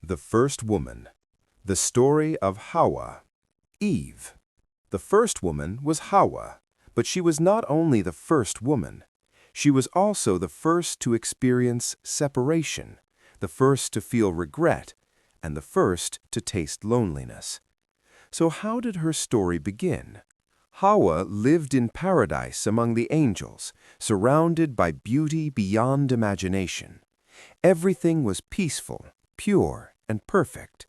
The First Woman. The Story of Hawwa. Eve. The first woman was Hawwa, but she was not only the first woman. She was also the first to experience separation, the first to feel regret, and the first to taste loneliness. So how did her story begin? Hawwa lived in paradise among the angels, surrounded by beauty beyond imagination. Everything was peaceful, pure, and perfect.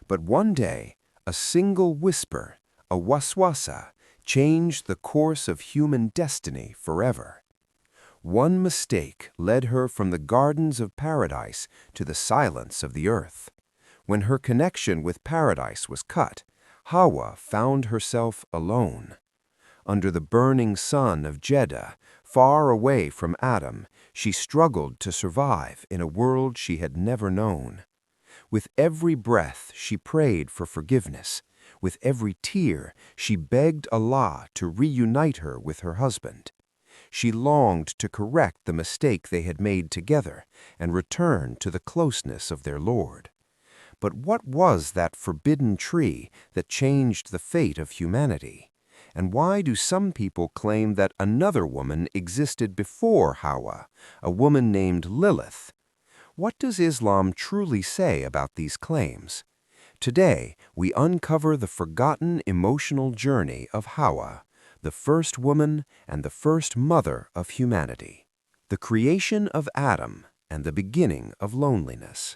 But one day, a single whisper, a waswasa, changed the course of human destiny forever. One mistake led her from the gardens of paradise to the silence of the earth. When her connection with paradise was cut, Hawwa found herself alone. Under the burning sun of Jeddah, far away from Adam, she struggled to survive in a world she had never known. With every breath, she prayed for forgiveness. With every tear, she begged Allah to reunite her with her husband. She longed to correct the mistake they had made together and return to the closeness of their Lord. But what was that forbidden tree that changed the fate of humanity? And why do some people claim that another woman existed before Hawwa, a woman named Lilith? What does Islam truly say about these claims? Today, we uncover the forgotten emotional journey of Hawwa, the first woman and the first mother of humanity. The creation of Adam and the beginning of loneliness.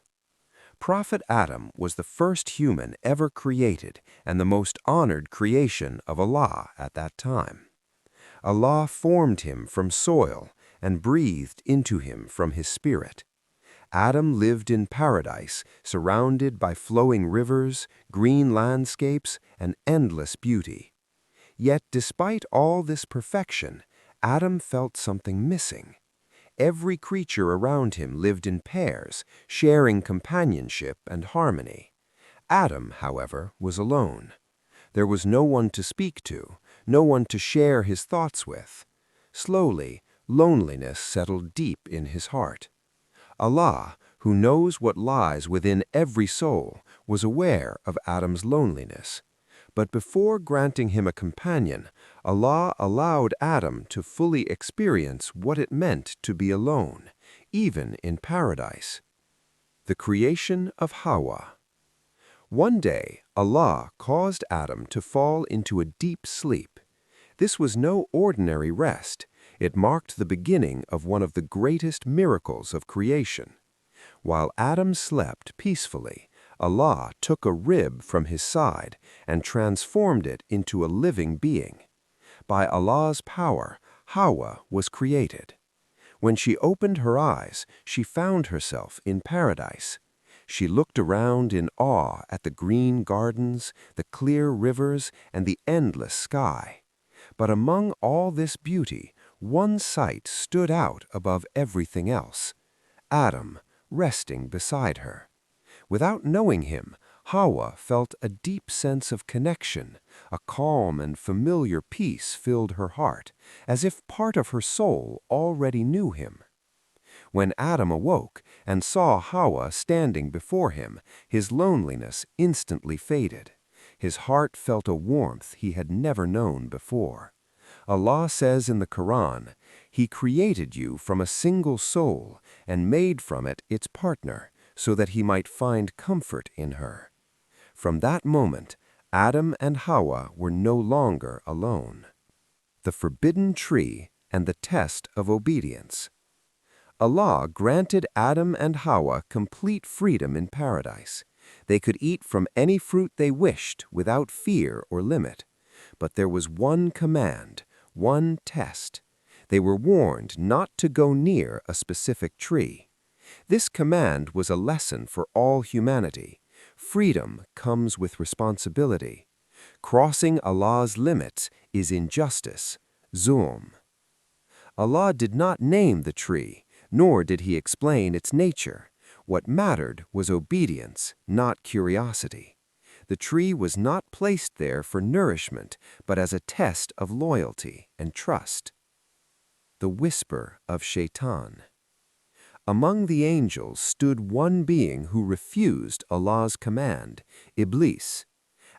Prophet Adam was the first human ever created and the most honored creation of Allah at that time. Allah formed him from soil and breathed into him from his spirit. Adam lived in paradise, surrounded by flowing rivers, green landscapes, and endless beauty. Yet despite all this perfection, Adam felt something missing. Every creature around him lived in pairs, sharing companionship and harmony. Adam, however, was alone. There was no one to speak to, no one to share his thoughts with. Slowly, loneliness settled deep in his heart. Allah, who knows what lies within every soul, was aware of Adam's loneliness. But before granting him a companion, Allah allowed Adam to fully experience what it meant to be alone, even in paradise. The creation of Hawwa. One day, Allah caused Adam to fall into a deep sleep. This was no ordinary rest. It marked the beginning of one of the greatest miracles of creation. While Adam slept peacefully, Allah took a rib from his side and transformed it into a living being. By Allah's power, Hawwa was created. When she opened her eyes, she found herself in paradise. She looked around in awe at the green gardens, the clear rivers, and the endless sky. But among all this beauty, one sight stood out above everything else: Adam resting beside her. Without knowing him, Hawwa felt a deep sense of connection. A calm and familiar peace filled her heart, as if part of her soul already knew him. When Adam awoke and saw Hawwa standing before him, his loneliness instantly faded. His heart felt a warmth he had never known before. Allah says in the Quran, "He created you from a single soul and made from it its partner, so that he might find comfort in her." From that moment, Adam and Hawwa were no longer alone. The forbidden tree and the test of obedience. Allah granted Adam and Hawwa complete freedom in paradise. They could eat from any fruit they wished without fear or limit. But there was one command, one test. They were warned not to go near a specific tree. This command was a lesson for all humanity. Freedom comes with responsibility. Crossing Allah's limits is injustice, zulm. Allah did not name the tree, nor did he explain its nature. What mattered was obedience, not curiosity. The tree was not placed there for nourishment, but as a test of loyalty and trust. The whisper of Shaitan. Among the angels stood one being who refused Allah's command, Iblis.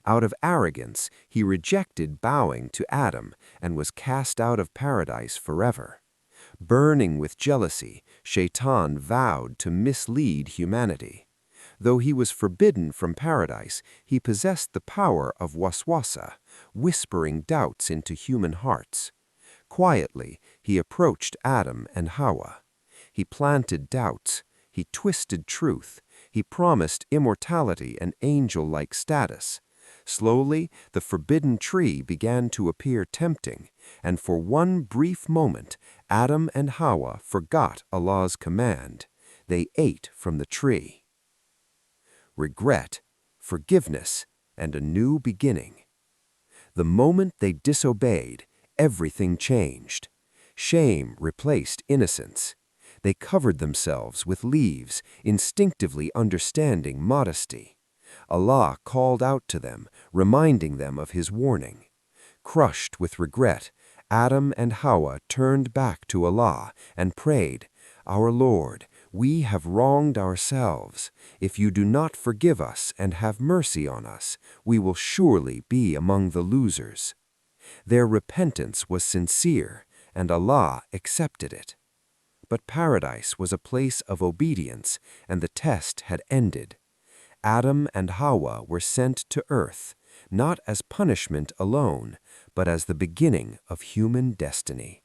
Out of arrogance, he rejected bowing to Adam and was cast out of paradise forever. Burning with jealousy, Shaitan vowed to mislead humanity. Though he was forbidden from paradise, he possessed the power of waswasa, whispering doubts into human hearts. Quietly, he approached Adam and Hawwa. He planted doubts, he twisted truth, he promised immortality and angel-like status. Slowly, the forbidden tree began to appear tempting, and for one brief moment, Adam and Hawwa forgot Allah's command. They ate from the tree. Regret, forgiveness, and a new beginning. The moment they disobeyed, everything changed. Shame replaced innocence. They covered themselves with leaves, instinctively understanding modesty. Allah called out to them, reminding them of His warning. Crushed with regret, Adam and Hawwa turned back to Allah and prayed, "Our Lord, we have wronged ourselves. If you do not forgive us and have mercy on us, we will surely be among the losers." Their repentance was sincere, and Allah accepted it. But paradise was a place of obedience, and the test had ended. Adam and Hawwa were sent to earth, not as punishment alone, but as the beginning of human destiny.